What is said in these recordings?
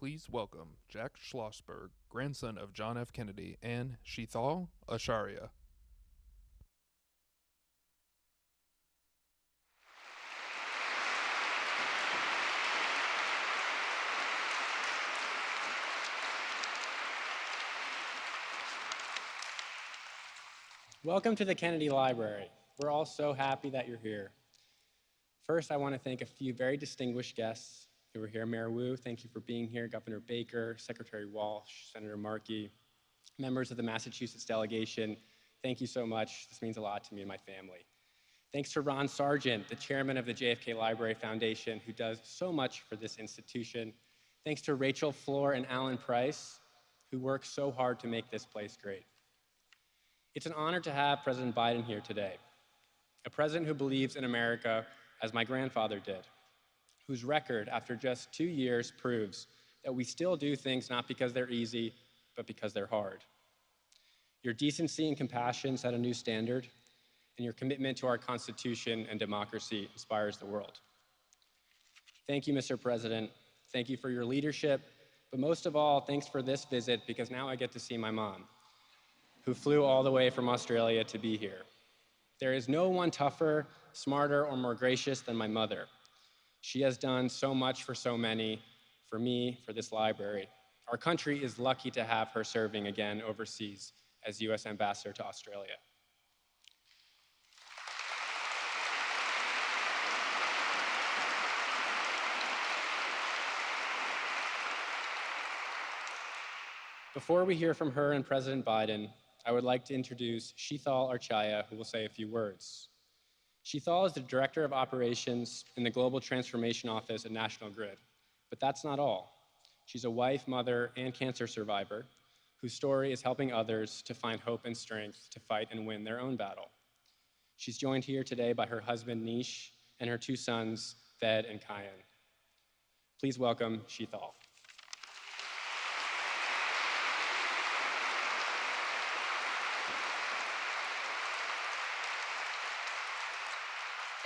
please welcome Jack Schlossberg, grandson of John F. Kennedy, and Sheetal Acharya. Welcome to the Kennedy Library. We're all so happy that you're here. First, I want to thank a few very distinguished guests who were here. Mayor Wu, thank you for being here. Governor Baker, Secretary Walsh, Senator Markey, members of the Massachusetts delegation, thank you so much. This means a lot to me and my family. Thanks to Ron Sargent, the chairman of the JFK Library Foundation, who does so much for this institution. Thanks to Rachel Floor and Alan Price, who work so hard to make this place great. It's an honor to have President Biden here today, a president who believes in America as my grandfather did, whose record after just 2 years proves that we still do things not because they're easy, but because they're hard. Your decency and compassion set a new standard, and your commitment to our Constitution and democracy inspires the world. Thank you, Mr. President. Thank you for your leadership, but most of all, thanks for this visit, because now I get to see my mom, who flew all the way from Australia to be here. There is no one tougher, smarter, or more gracious than my mother. She has done so much for so many, for me, for this library. Our country is lucky to have her serving again overseas as U.S. Ambassador to Australia. Before we hear from her and President Biden, I would like to introduce Sheetal Acharya, who will say a few words. Sheetal is the Director of Operations in the Global Transformation Office at National Grid. But that's not all. She's a wife, mother, and cancer survivor whose story is helping others to find hope and strength to fight and win their own battle. She's joined here today by her husband, Nish, and her 2 sons, Ved and Kayan. Please welcome Sheetal.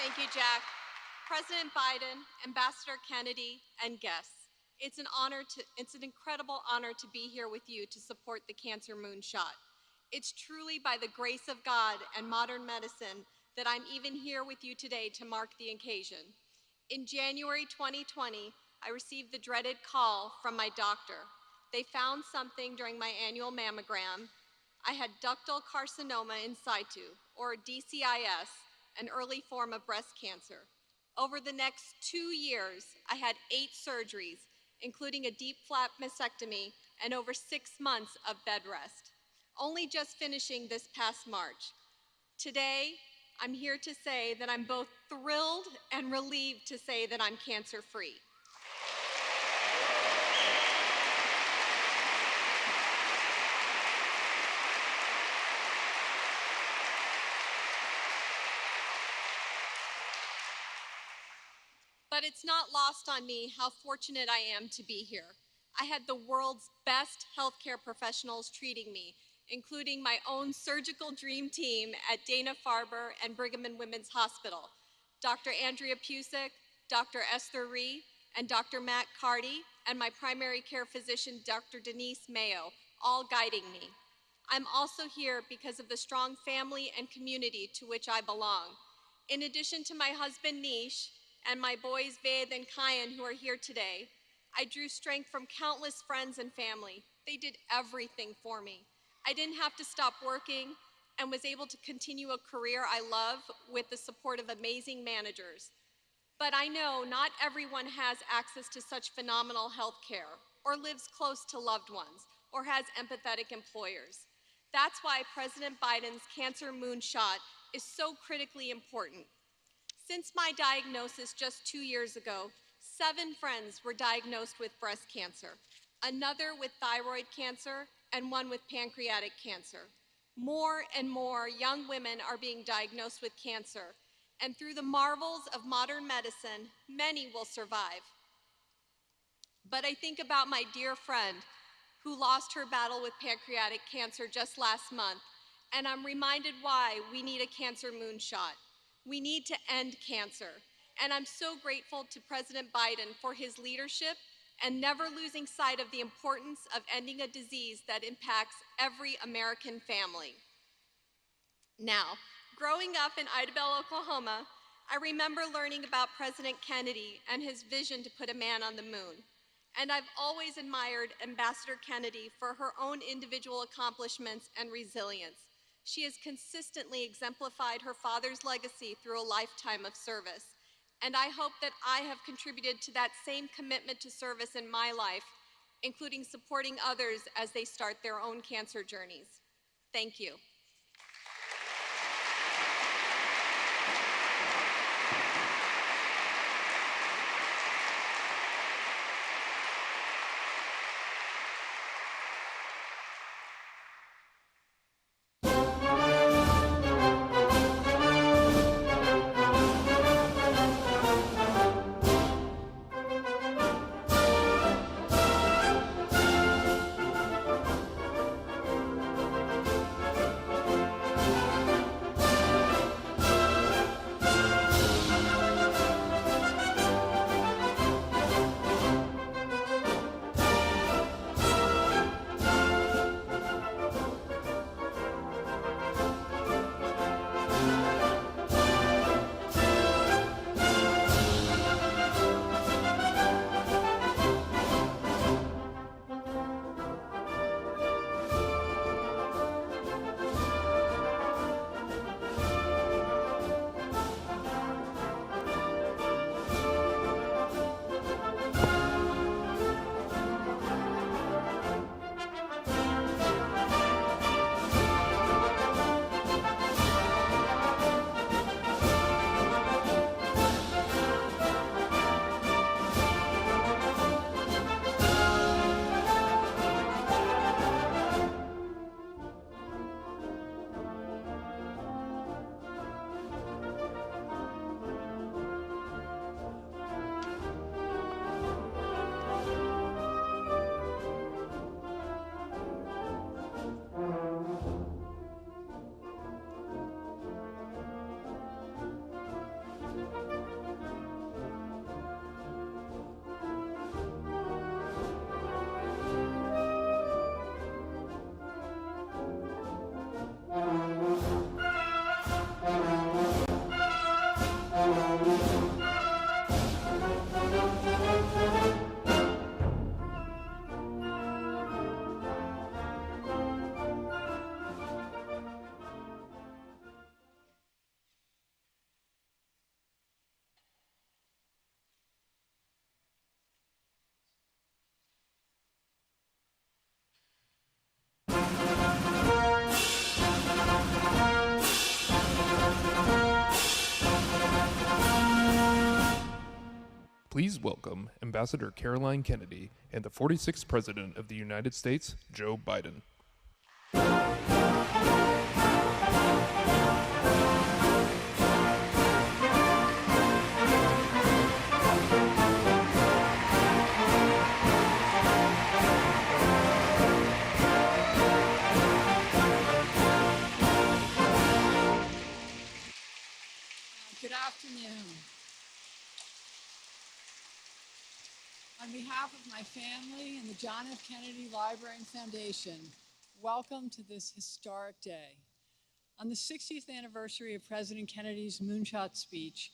Thank you, Jack. President Biden, Ambassador Kennedy, and guests, it's an incredible honor to be here with you to support the Cancer Moonshot. It's truly by the grace of God and modern medicine that I'm even here with you today to mark the occasion. In January 2020, I received the dreaded call from my doctor. They found something during my annual mammogram. I had ductal carcinoma in situ, or DCIS, an early form of breast cancer. Over the next 2 years, I had 8 surgeries, including a deep flap mastectomy and over 6 months of bed rest, only just finishing this past March. Today, I'm here to say that I'm both thrilled and relieved to say that I'm cancer-free. But it's not lost on me how fortunate I am to be here. I had the world's best healthcare professionals treating me, including my own surgical dream team at Dana-Farber and Brigham and Women's Hospital, Dr. Andrea Pusick, Dr. Esther Ree, and Dr. Matt Carty, and my primary care physician, Dr. Denise Mayo, all guiding me. I'm also here because of the strong family and community to which I belong. In addition to my husband, Nish, and my boys, Ved and Kayan, who are here today, I drew strength from countless friends and family. They did everything for me. I didn't have to stop working and was able to continue a career I love with the support of amazing managers. But I know not everyone has access to such phenomenal health care, or lives close to loved ones, or has empathetic employers. That's why President Biden's Cancer Moonshot is so critically important. Since my diagnosis just 2 years ago, 7 friends were diagnosed with breast cancer, another with thyroid cancer, and 1 with pancreatic cancer. More and more young women are being diagnosed with cancer, and through the marvels of modern medicine, many will survive. But I think about my dear friend who lost her battle with pancreatic cancer just last month, and I'm reminded why we need a cancer moonshot. We need to end cancer, and I'm so grateful to President Biden for his leadership and never losing sight of the importance of ending a disease that impacts every American family. Now, growing up in Idabel, Oklahoma, I remember learning about President Kennedy and his vision to put a man on the moon. And I've always admired Ambassador Kennedy for her own individual accomplishments and resilience. She has consistently exemplified her father's legacy through a lifetime of service. And I hope that I have contributed to that same commitment to service in my life, including supporting others as they start their own cancer journeys. Thank you. Please welcome Ambassador Caroline Kennedy and the 46th President of the United States, Joe Biden. Good afternoon. On behalf of my family and the John F. Kennedy Library and Foundation, welcome to this historic day. On the 60th anniversary of President Kennedy's Moonshot speech,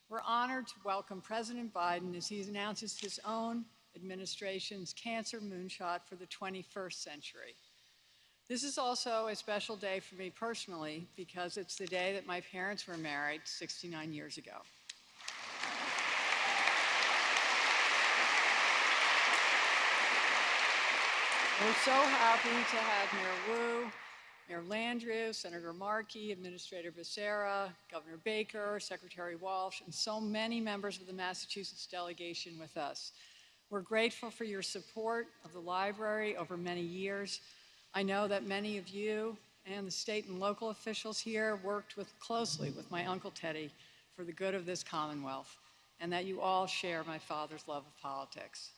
we're honored to welcome President Biden as he announces his own administration's Cancer Moonshot for the 21st century. This is also a special day for me personally because it's the day that my parents were married 69 years ago. We're so happy to have Mayor Wu, Mayor Landrieu, Senator Markey, Administrator Becerra, Governor Baker, Secretary Walsh, and so many members of the Massachusetts delegation with us. We're grateful for your support of the library over many years. I know that many of you and the state and local officials here worked closely with my Uncle Teddy for the good of this Commonwealth, and that you all share my father's love of politics.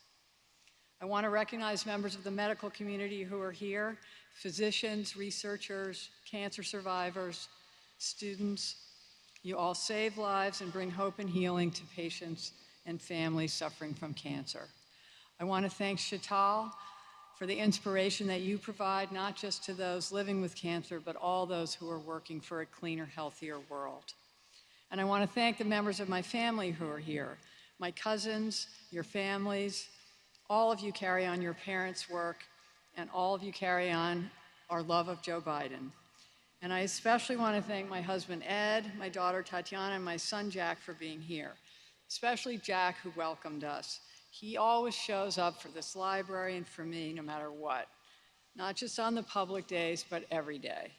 I want to recognize members of the medical community who are here, physicians, researchers, cancer survivors, students. You all save lives and bring hope and healing to patients and families suffering from cancer. I want to thank Chital for the inspiration that you provide, not just to those living with cancer, but all those who are working for a cleaner, healthier world. And I want to thank the members of my family who are here, my cousins, your families. All of you carry on your parents' work, and all of you carry on our love of Joe Biden. And I especially want to thank my husband, Ed, my daughter, Tatiana, and my son, Jack, for being here, especially Jack, who welcomed us. He always shows up for this library and for me, no matter what, not just on the public days, but every day.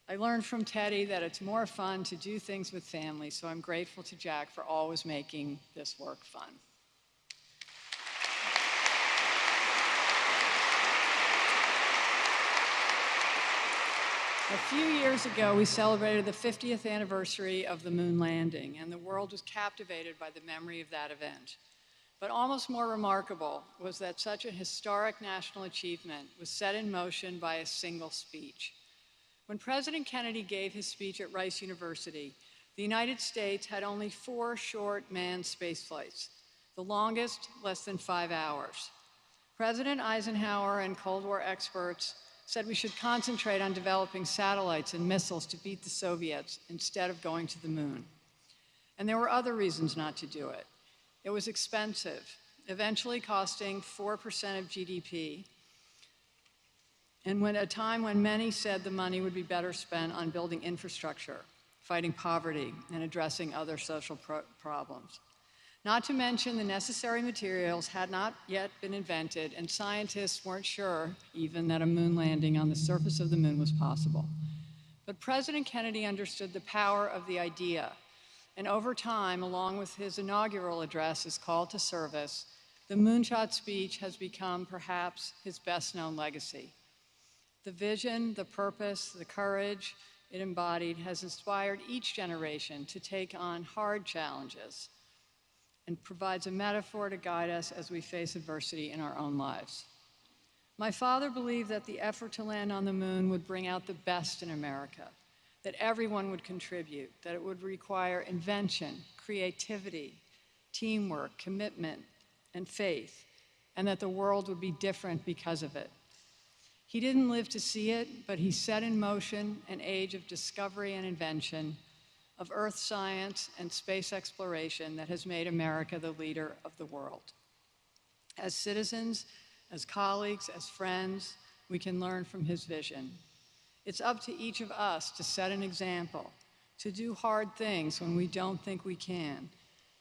I learned from Teddy that it's more fun to do things with family, so I'm grateful to Jack for always making this work fun. A few years ago, we celebrated the 50th anniversary of the moon landing, and the world was captivated by the memory of that event. But almost more remarkable was that such a historic national achievement was set in motion by a single speech. When President Kennedy gave his speech at Rice University, the United States had only 4 short manned spaceflights, the longest less than 5 hours. President Eisenhower and Cold War experts said we should concentrate on developing satellites and missiles to beat the Soviets instead of going to the moon. And there were other reasons not to do it. It was expensive, eventually costing 4% of GDP, and at a time when many said the money would be better spent on building infrastructure, fighting poverty, and addressing other social problems. Not to mention the necessary materials had not yet been invented, and scientists weren't sure even that a moon landing on the surface of the moon was possible. But President Kennedy understood the power of the idea, and over time, along with his inaugural address, his call to service, the Moonshot speech has become perhaps his best-known legacy. The vision, the purpose, the courage it embodied has inspired each generation to take on hard challenges and provides a metaphor to guide us as we face adversity in our own lives. My father believed that the effort to land on the moon would bring out the best in America, that everyone would contribute, that it would require invention, creativity, teamwork, commitment, and faith, and that the world would be different because of it. He didn't live to see it, but he set in motion an age of discovery and invention, of earth science and space exploration that has made America the leader of the world. As citizens, as colleagues, as friends, we can learn from his vision. It's up to each of us to set an example, to do hard things when we don't think we can,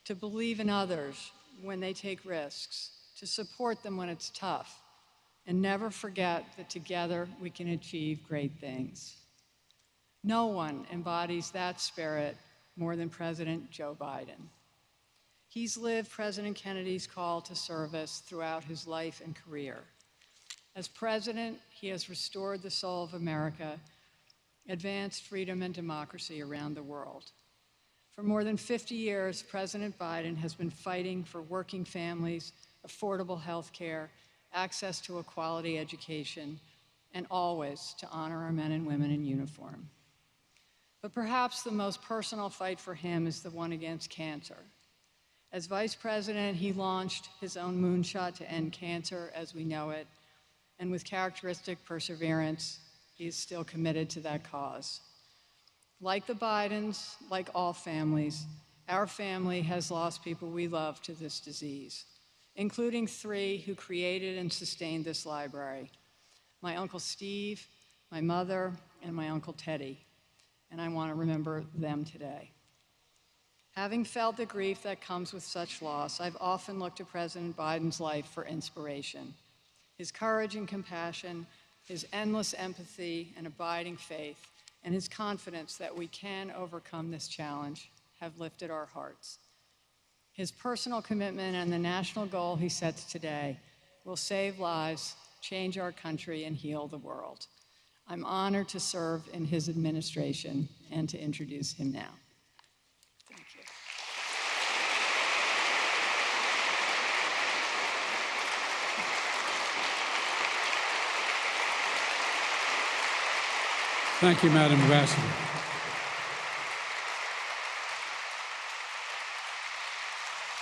to believe in others when they take risks, to support them when it's tough, and never forget that together we can achieve great things. No one embodies that spirit more than President Joe Biden. He's lived President Kennedy's call to service throughout his life and career. As president, he has restored the soul of America, advanced freedom and democracy around the world. For more than 50 years, President Biden has been fighting for working families, affordable health care, access to a quality education, and always to honor our men and women in uniform. But perhaps the most personal fight for him is the one against cancer. As vice president, he launched his own moonshot to end cancer as we know it, and with characteristic perseverance, he is still committed to that cause. Like the Bidens, like all families, our family has lost people we love to this disease, including 3 who created and sustained this library: my Uncle Steve, my mother, and my Uncle Teddy. And I want to remember them today. Having felt the grief that comes with such loss, I've often looked to President Biden's life for inspiration. His courage and compassion, his endless empathy and abiding faith, and his confidence that we can overcome this challenge have lifted our hearts. His personal commitment and the national goal he sets today will save lives, change our country, and heal the world. I'm honored to serve in his administration and to introduce him now. Thank you. Thank you, Madam Ambassador.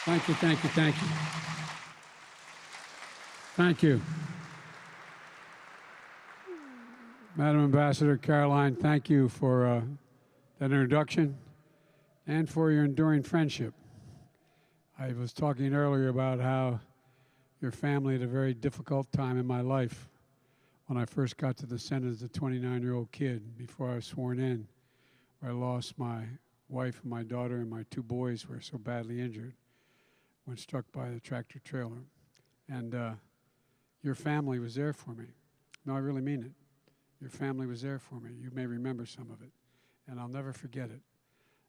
Thank you, thank you, thank you. Thank you. Madam Ambassador Caroline, thank you for that introduction and for your enduring friendship. I was talking earlier about how your family had a very difficult time in my life when I first got to the Senate as a 29-year-old kid before I was sworn in, where I lost my wife and my daughter and my 2 boys were so badly injured when struck by the tractor trailer. And your family was there for me. No, I really mean it. Your family was there for me. You may remember some of it, and I'll never forget it.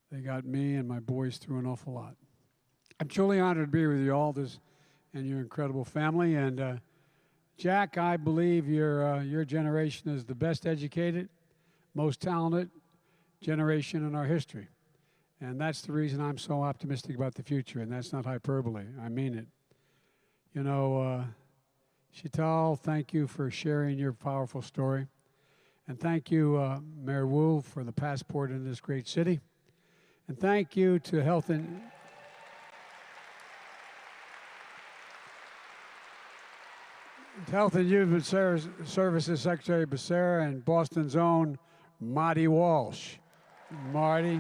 They got me and my boys through an awful lot. I'm truly honored to be with you all and your incredible family. And Jack, I believe your generation is the best educated, most talented generation in our history. And that's the reason I'm so optimistic about the future, and that's not hyperbole. I mean it. You know, Chital, thank you for sharing your powerful story. And thank you, Mayor Wu, for the passport into this great city. And thank you to Health and Human Services Secretary Becerra and Boston's own Marty Walsh. Marty.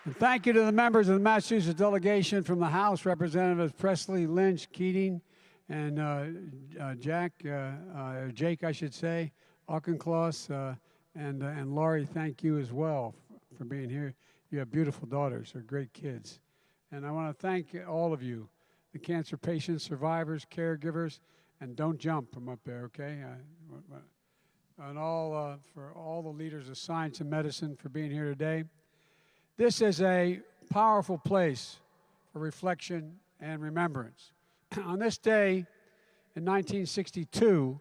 And thank you to the members of the Massachusetts delegation from the House, Representatives Presley, Lynch, Keating, and Jake, I should say, Auchincloss, and Laurie, thank you as well for being here. You have beautiful daughters. They're great kids. And I want to thank all of you, the cancer patients, survivors, caregivers, and don't jump from up there, okay? And for all the leaders of science and medicine for being here today. This is a powerful place for reflection and remembrance. On this day in 1962,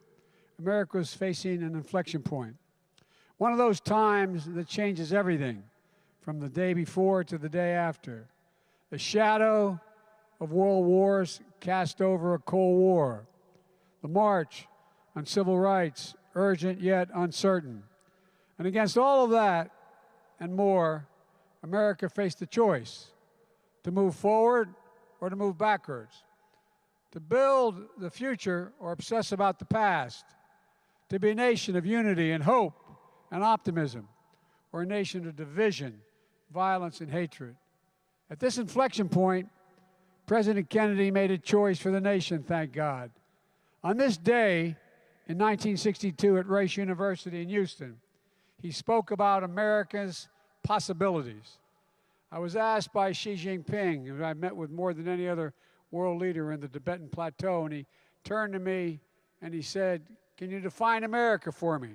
America was facing an inflection point. One of those times that changes everything from the day before to the day after. The shadow of world wars cast over a Cold War. The march on civil rights, urgent yet uncertain. And against all of that and more, America faced a choice to move forward or to move backwards, to build the future or obsess about the past, to be a nation of unity and hope and optimism, or a nation of division, violence, and hatred. At this inflection point, President Kennedy made a choice for the nation, thank God. On this day in 1962 at Rice University in Houston, he spoke about America's possibilities. I was asked by Xi Jinping, who I met with more than any other world leader in the Tibetan Plateau, and he turned to me and he said, "Can you define America for me?"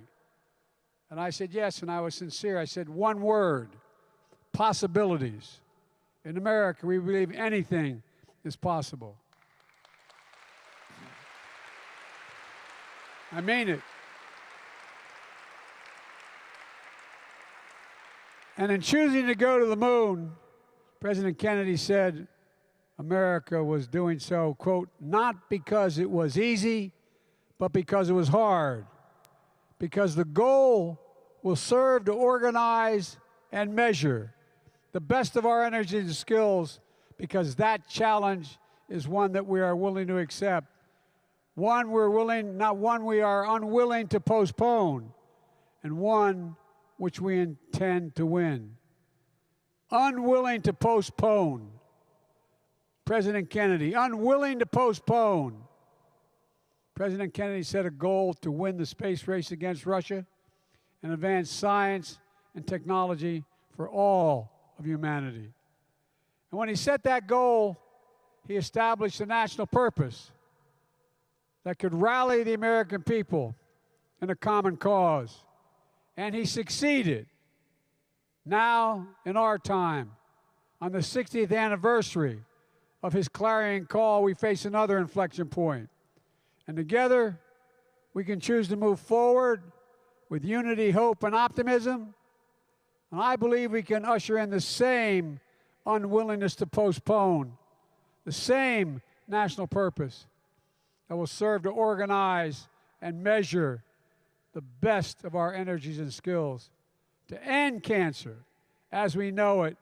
And I said, yes, and I was sincere. I said, one word, possibilities. In America, we believe anything is possible. I mean it. And in choosing to go to the moon, President Kennedy said America was doing so, quote, not because it was easy, but because it was hard. Because the goal will serve to organize and measure the best of our energy and skills, because that challenge is one that we are willing to accept. One we're willing, not one we are unwilling to postpone, and one which we intend to win. Unwilling to postpone. President Kennedy, unwilling to postpone. President Kennedy set a goal to win the space race against Russia and advance science and technology for all of humanity. And when he set that goal, he established a national purpose that could rally the American people in a common cause. And he succeeded. Now, in our time, on the 60th anniversary of his clarion call, we face another inflection point. And together, we can choose to move forward with unity, hope, and optimism. And I believe we can usher in the same unwillingness to postpone, the same national purpose that will serve to organize and measure the best of our energies and skills to end cancer as we know it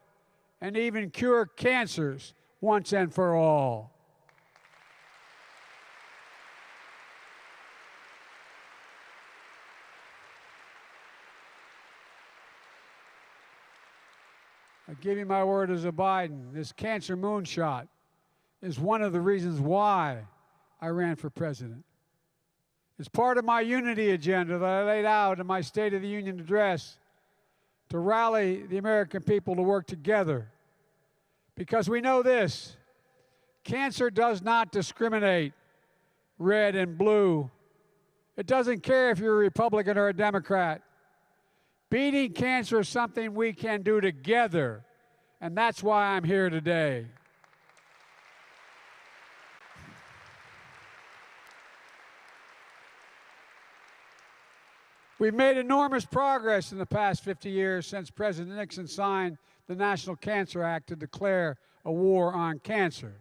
and even cure cancers once and for all. I give you my word as a Biden, this Cancer Moonshot is one of the reasons why I ran for president. It's part of my unity agenda that I laid out in my State of the Union address to rally the American people to work together. Because we know this, cancer does not discriminate red and blue. It doesn't care if you're a Republican or a Democrat. Beating cancer is something we can do together, and that's why I'm here today. We've made enormous progress in the past 50 years since President Nixon signed the National Cancer Act to declare a war on cancer.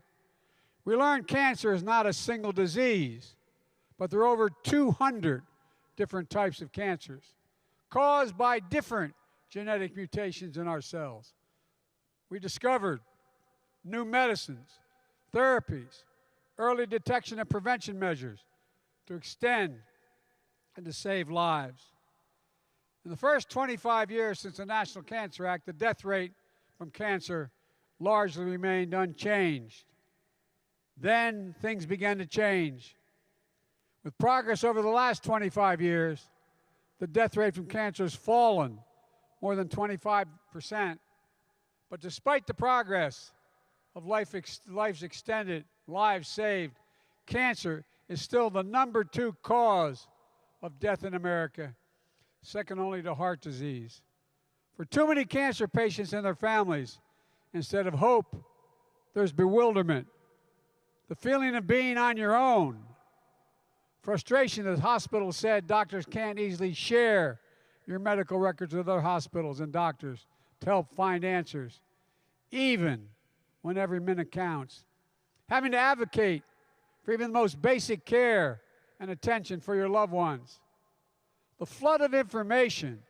We learned cancer is not a single disease, but there are over 200 different types of cancers caused by different genetic mutations in our cells. We discovered new medicines, therapies, early detection and prevention measures to extend and to save lives. In the first 25 years since the National Cancer Act, the death rate from cancer largely remained unchanged. Then things began to change. With progress over the last 25 years, the death rate from cancer has fallen more than 25%. But despite the progress of lives extended, lives saved, cancer is still the #2 cause of death in America, second only to heart disease. For too many cancer patients and their families, instead of hope, there's bewilderment, the feeling of being on your own, frustration that hospitals said doctors can't easily share your medical records with other hospitals and doctors to help find answers, even when every minute counts. Having to advocate for even the most basic care and attention for your loved ones. The flood of information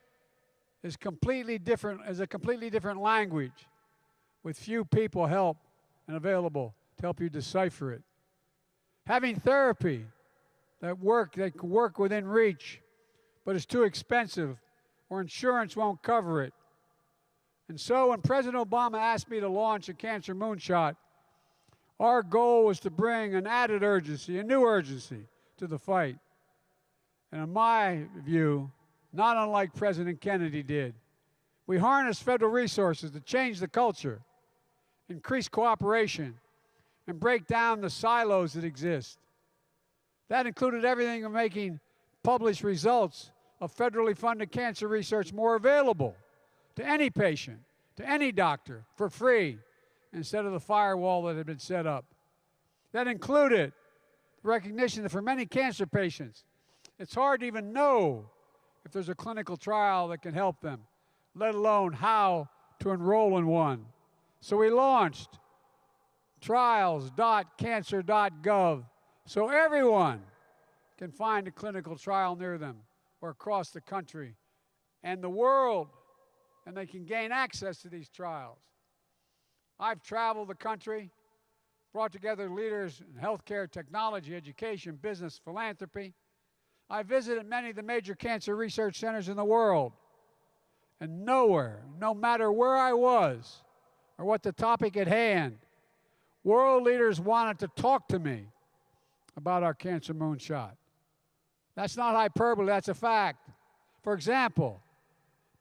is a completely different language with few people available to help you decipher it. Having therapy that can work within reach, but is too expensive or insurance won't cover it. And so when President Obama asked me to launch a Cancer Moonshot, our goal was to bring an added urgency, a new urgency to the fight. And in my view, not unlike President Kennedy did, we harnessed federal resources to change the culture, increase cooperation, and break down the silos that exist. That included everything from making published results of federally funded cancer research more available to any patient, to any doctor, for free, instead of the firewall that had been set up. That included the recognition that for many cancer patients, it's hard to even know if there's a clinical trial that can help them, let alone how to enroll in one. So we launched trials.cancer.gov so everyone can find a clinical trial near them or across the country and the world, and they can gain access to these trials. I've traveled the country, brought together leaders in healthcare, technology, education, business, philanthropy. I visited many of the major cancer research centers in the world, and nowhere, no matter where I was or what the topic at hand, world leaders wanted to talk to me about our Cancer Moonshot. That's not hyperbole, that's a fact. For example,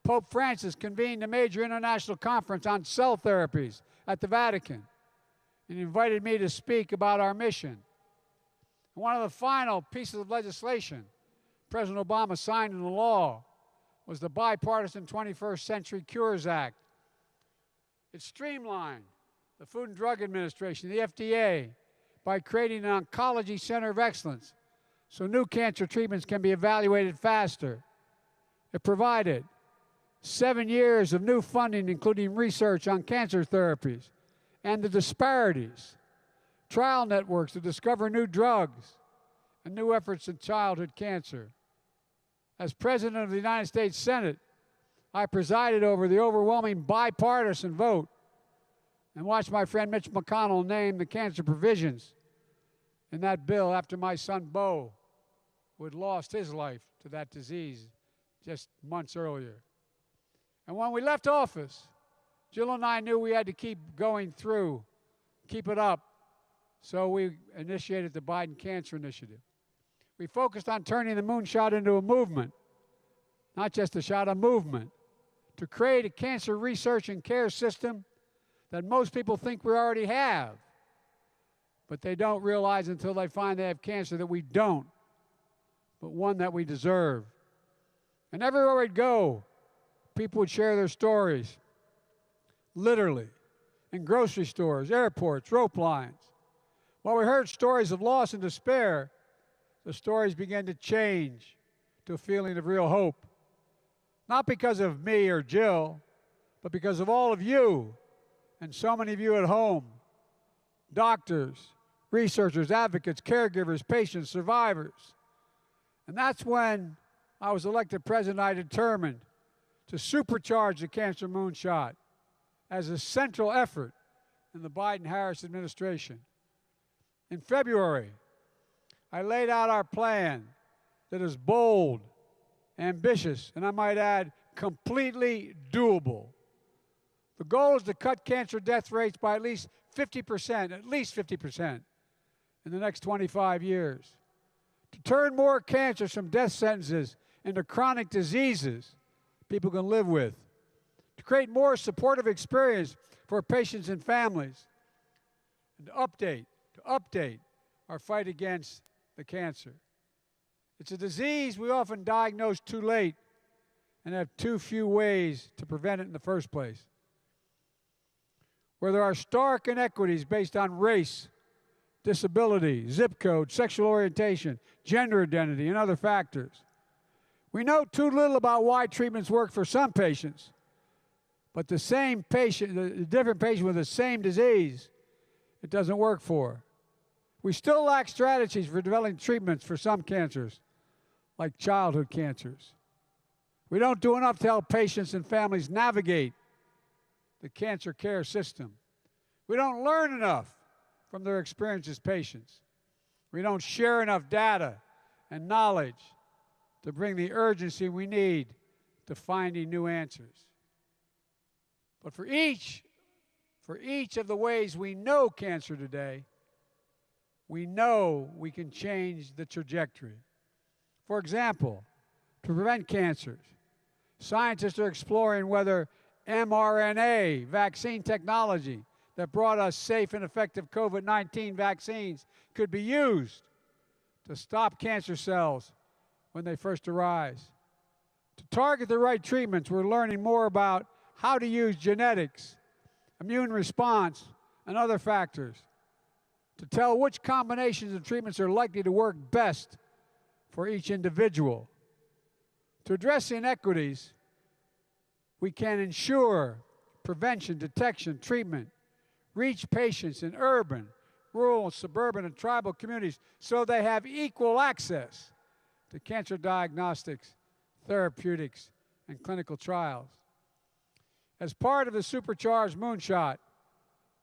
Pope Francis convened a major international conference on cell therapies at the Vatican and invited me to speak about our mission. One of the final pieces of legislation President Obama signed into law was the Bipartisan 21st Century Cures Act. It streamlined the Food and Drug Administration, the FDA, by creating an oncology center of excellence so new cancer treatments can be evaluated faster. It provided 7 years of new funding, including research on cancer therapies and the disparities, trial networks to discover new drugs, and new efforts in childhood cancer. As President of the United States Senate, I presided over the overwhelming bipartisan vote and watched my friend Mitch McConnell name the cancer provisions in that bill after my son Bo, who had lost his life to that disease just months earlier. And when we left office, Jill and I knew we had to keep going through, keep it up, so we initiated the Biden Cancer Initiative. We focused on turning the moonshot into a movement, not just a shot, a movement, to create a cancer research and care system that most people think we already have, but they don't realize until they find they have cancer that we don't, but one that we deserve. And everywhere we'd go, people would share their stories, literally, in grocery stores, airports, rope lines. While we heard stories of loss and despair, the stories began to change to a feeling of real hope. Not because of me or Jill, but because of all of you and so many of you at home, doctors, researchers, advocates, caregivers, patients, survivors. And that's when I was elected president. I determined to supercharge the Cancer Moonshot as a central effort in the Biden-Harris administration. In February, I laid out our plan that is bold, ambitious, and I might add, completely doable. The goal is to cut cancer death rates by at least 50% in the next 25 years. To turn more cancers from death sentences into chronic diseases people can live with. To create more supportive experience for patients and families. And to update our fight against the cancer. It's a disease we often diagnose too late and have too few ways to prevent it in the first place. Where there are stark inequities based on race, disability, zip code, sexual orientation, gender identity, and other factors. We know too little about why treatments work for some patients, but the same patient, the different patient with the same disease, it doesn't work for. We still lack strategies for developing treatments for some cancers, like childhood cancers. We don't do enough to help patients and families navigate the cancer care system. We don't learn enough from their experience as patients. We don't share enough data and knowledge to bring the urgency we need to finding new answers. But for each of the ways we know cancer today, we know we can change the trajectory. For example, to prevent cancers, scientists are exploring whether mRNA vaccine technology that brought us safe and effective COVID-19 vaccines could be used to stop cancer cells when they first arise. To target the right treatments, we're learning more about how to use genetics, immune response, and other factors to tell which combinations of treatments are likely to work best for each individual. To address the inequities, we can ensure prevention, detection, treatment, reach patients in urban, rural, suburban, and tribal communities so they have equal access to cancer diagnostics, therapeutics, and clinical trials. As part of the supercharged moonshot,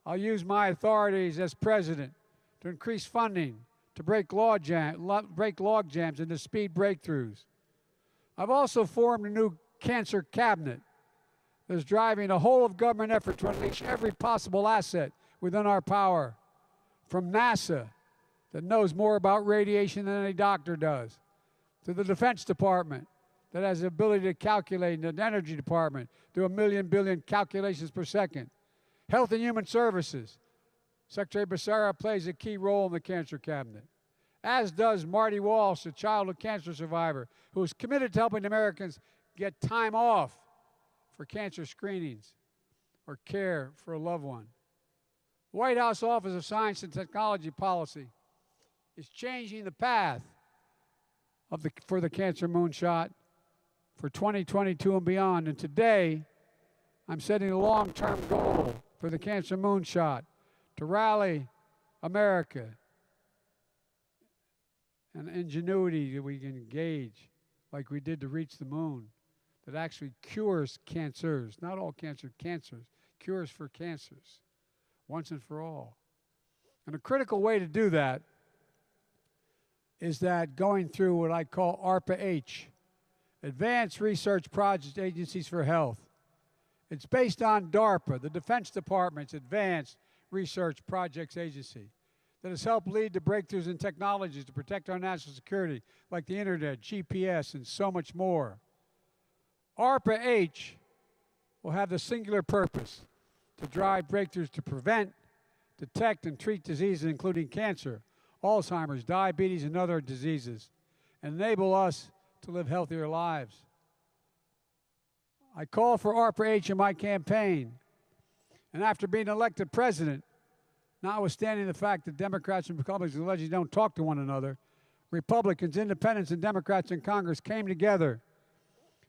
I'll use my authorities as president to increase funding to break log jams and to speed breakthroughs. I've also formed a new cancer cabinet that is driving a whole-of-government effort to unleash every possible asset within our power, from NASA, that knows more about radiation than any doctor does, to the Defense Department, that has the ability to calculate, and the Energy Department, do 1 million billion calculations per second. Health and Human Services, Secretary Becerra plays a key role in the cancer cabinet, as does Marty Walsh, a childhood cancer survivor, who is committed to helping Americans get time off for cancer screenings or care for a loved one. The White House Office of Science and Technology Policy is changing the path for the Cancer Moonshot for 2022 and beyond. And today, I'm setting a long-term goal for the Cancer Moonshot to rally America and ingenuity that we can engage like we did to reach the moon, that actually cures cancers, not all cancer, cancers, cures for cancers. once and for all. And a critical way to do that is that going through what I call ARPA-H, Advanced Research Projects Agencies for Health. It's based on DARPA, the Defense Department's Advanced Research Projects Agency, that has helped lead to breakthroughs in technologies to protect our national security, like the internet, GPS, and so much more. ARPA-H will have the singular purpose to drive breakthroughs to prevent, detect, and treat diseases including cancer, Alzheimer's, diabetes, and other diseases, and enable us to live healthier lives. I call for ARPA-H in my campaign, and after being elected president, notwithstanding the fact that Democrats and Republicans allegedly don't talk to one another, Republicans, Independents, and Democrats in Congress came together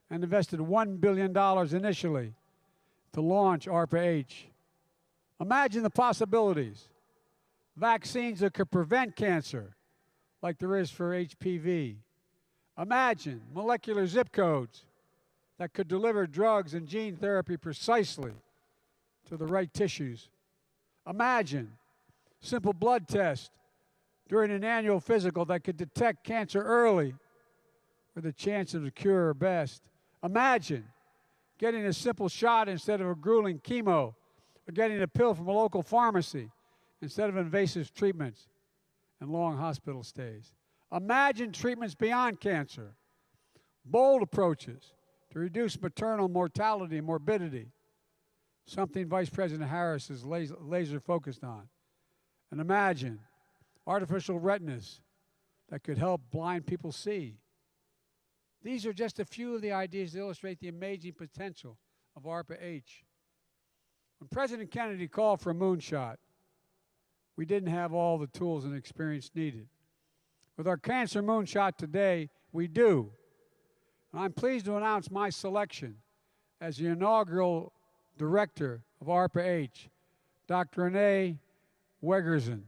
and invested $1 billion initially to launch ARPA-H. Imagine the possibilities. Vaccines that could prevent cancer, like there is for HPV. Imagine molecular zip codes that could deliver drugs and gene therapy precisely to the right tissues. Imagine simple blood tests during an annual physical that could detect cancer early where the chances of a cure are best. Imagine getting a simple shot instead of a grueling chemo, or getting a pill from a local pharmacy instead of invasive treatments and long hospital stays. Imagine treatments beyond cancer, bold approaches to reduce maternal mortality and morbidity, something Vice President Harris is laser focused on. And imagine artificial retinas that could help blind people see. These are just a few of the ideas that illustrate the amazing potential of ARPA-H. When President Kennedy called for a moonshot, we didn't have all the tools and experience needed. With our Cancer Moonshot today, we do. And I'm pleased to announce my selection as the inaugural director of ARPA-H, Dr. Renee Wegerson,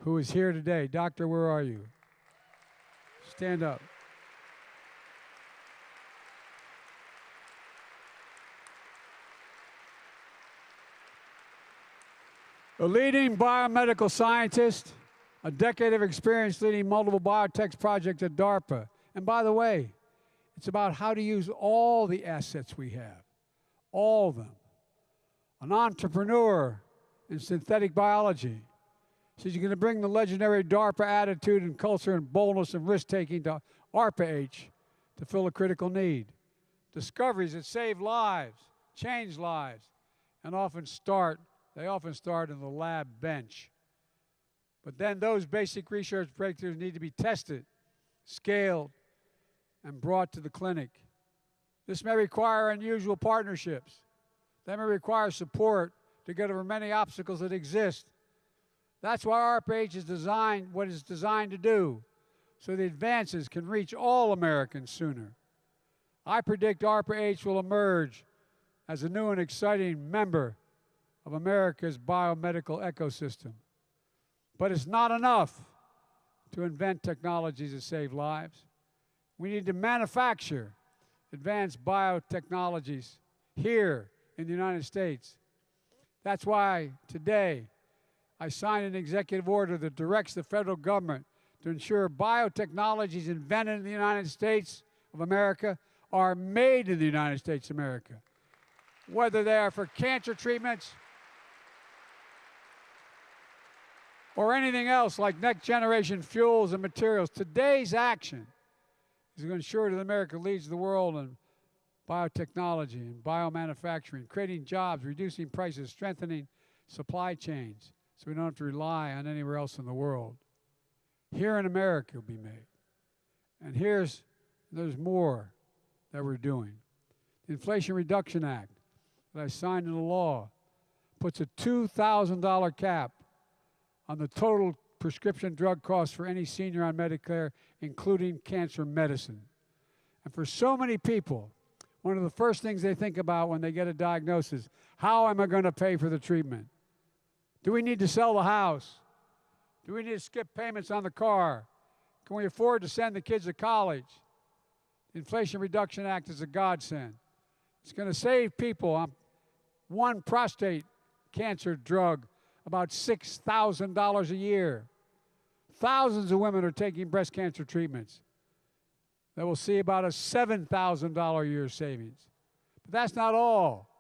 who is here today. Doctor, where are you? Stand up. A leading biomedical scientist, a decade of experience leading multiple biotech projects at DARPA. And by the way, it's about how to use all the assets we have, all of them. An entrepreneur in synthetic biology. She's going to bring the legendary DARPA attitude and culture and boldness and risk-taking to ARPA-H to fill a critical need. Discoveries that save lives, change lives, and often start in the lab bench. But then those basic research breakthroughs need to be tested, scaled, and brought to the clinic. This may require unusual partnerships. They may require support to get over many obstacles that exist. That's why ARPA-H is designed what it's designed to do, so the advances can reach all Americans sooner. I predict ARPA-H will emerge as a new and exciting member of America's biomedical ecosystem. But it's not enough to invent technologies that save lives. We need to manufacture advanced biotechnologies here in the United States. That's why today I signed an executive order that directs the federal government to ensure biotechnologies invented in the United States of America are made in the United States of America, whether they are for cancer treatments or anything else like next-generation fuels and materials. Today's action is to ensure that America leads the world in biotechnology and biomanufacturing, creating jobs, reducing prices, strengthening supply chains so we don't have to rely on anywhere else in the world. Here in America it will be made. And there's more that we're doing. The Inflation Reduction Act that I signed into law puts a $2,000 cap on the total prescription drug costs for any senior on Medicare, including cancer medicine. And for so many people, one of the first things they think about when they get a diagnosis, how am I going to pay for the treatment? Do we need to sell the house? Do we need to skip payments on the car? Can we afford to send the kids to college? The Inflation Reduction Act is a godsend. It's going to save people on one prostate cancer drug about $6,000 a year. Thousands of women are taking breast cancer treatments that will see about a $7,000 a year savings. But that's not all.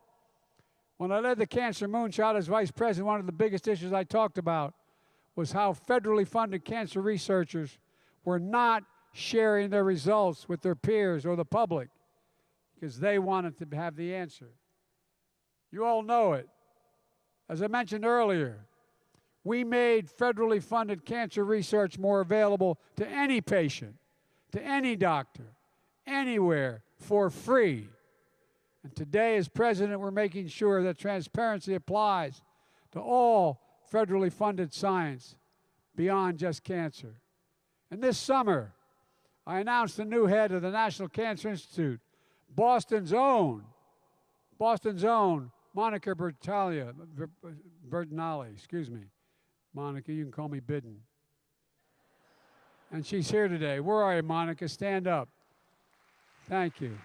When I led the Cancer Moonshot as vice president, one of the biggest issues I talked about was how federally funded cancer researchers were not sharing their results with their peers or the public because they wanted to have the answer. You all know it. As I mentioned earlier, we made federally funded cancer research more available to any patient, to any doctor, anywhere, for free. And today, as president, we're making sure that transparency applies to all federally funded science beyond just cancer. And this summer, I announced the new head of the National Cancer Institute, Boston's own, Monica Bertinelli, excuse me. Monica, you can call me Bidden. And she's here today. Where are you, Monica? Stand up. Thank you.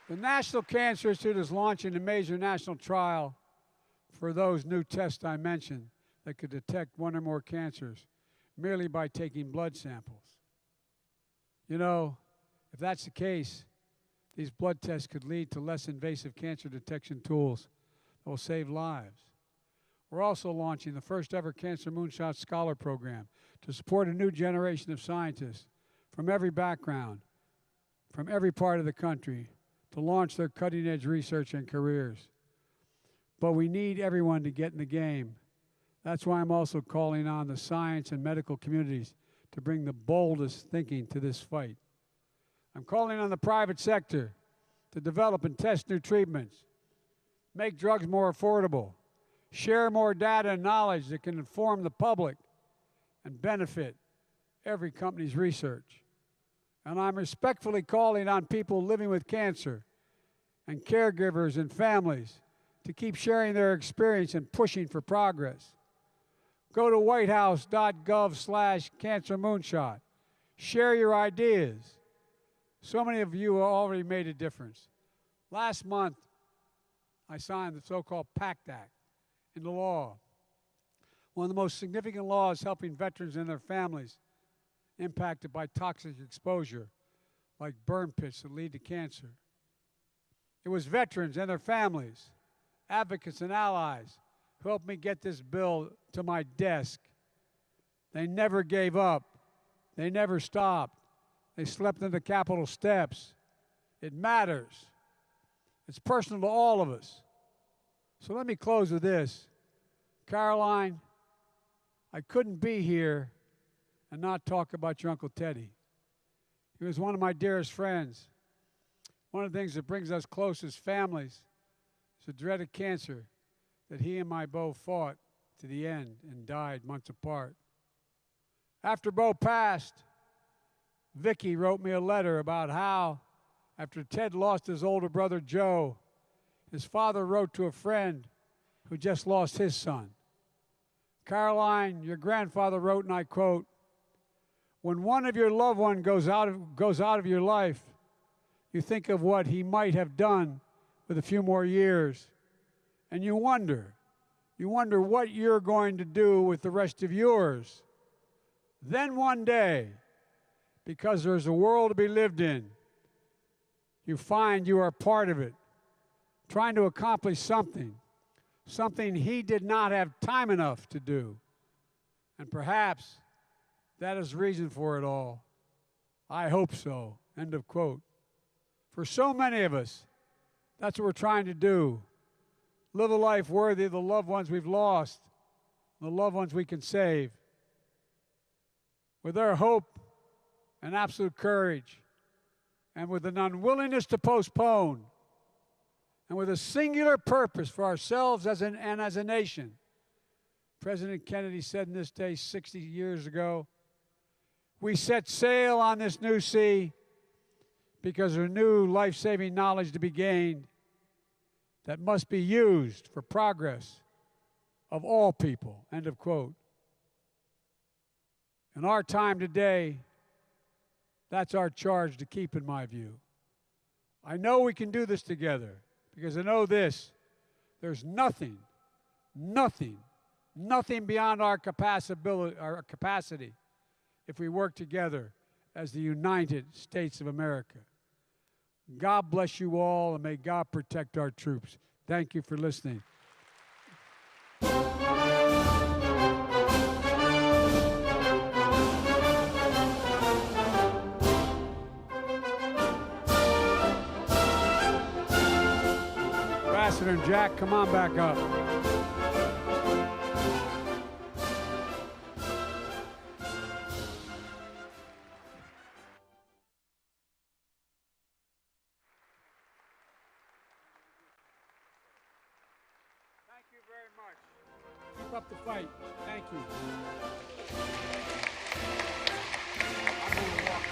The National Cancer Institute is launching a major national trial for those new tests I mentioned that could detect one or more cancers merely by taking blood samples. You know, if that's the case, these blood tests could lead to less invasive cancer detection tools that will save lives. We're also launching the first ever Cancer Moonshot Scholar Program to support a new generation of scientists from every background, from every part of the country, to launch their cutting-edge research and careers. But we need everyone to get in the game. That's why I'm also calling on the science and medical communities to bring the boldest thinking to this fight. I'm calling on the private sector to develop and test new treatments, make drugs more affordable, share more data and knowledge that can inform the public and benefit every company's research. And I'm respectfully calling on people living with cancer and caregivers and families to keep sharing their experience and pushing for progress. Go to whitehouse.gov/cancermoonshot. Share your ideas. So many of you have already made a difference. Last month, I signed the so-called PACT Act into law, one of the most significant laws helping veterans and their families impacted by toxic exposure, like burn pits that lead to cancer. It was veterans and their families, advocates and allies who helped me get this bill to my desk. They never gave up. They never stopped. They slept in the Capitol steps. It matters. It's personal to all of us. So let me close with this. Caroline, I couldn't be here and not talk about your Uncle Teddy. He was one of my dearest friends. One of the things that brings us close as families is the dread of cancer that he and my Bo fought to the end and died months apart. After Bo passed, Vicki wrote me a letter about how, after Ted lost his older brother Joe, his father wrote to a friend who just lost his son. Caroline, your grandfather wrote, and I quote, "When one of your loved ones goes out of your life, you think of what he might have done with a few more years, and you wonder what you're going to do with the rest of yours. Then one day, because there's a world to be lived in, you find you are part of it, trying to accomplish something he did not have time enough to do. And perhaps that is the reason for it all. I hope so." End of quote. For so many of us, that's what we're trying to do. Live a life worthy of the loved ones we've lost, the loved ones we can save. With their hope and absolute courage, and with an unwillingness to postpone, and with a singular purpose for ourselves and as a nation. President Kennedy said in this day 60 years ago, "We set sail on this new sea because there's new life-saving knowledge to be gained that must be used for progress of all people." End of quote. In our time today, That's our charge to keep, in my view. I know we can do this together because I know this. There's nothing beyond our capacity if we work together as the United States of America. God bless you all, and may God protect our troops. Thank you for listening. Ambassador and Jack, come on back up. Thank you very much. Keep up the fight. Thank you. I'm going to walk.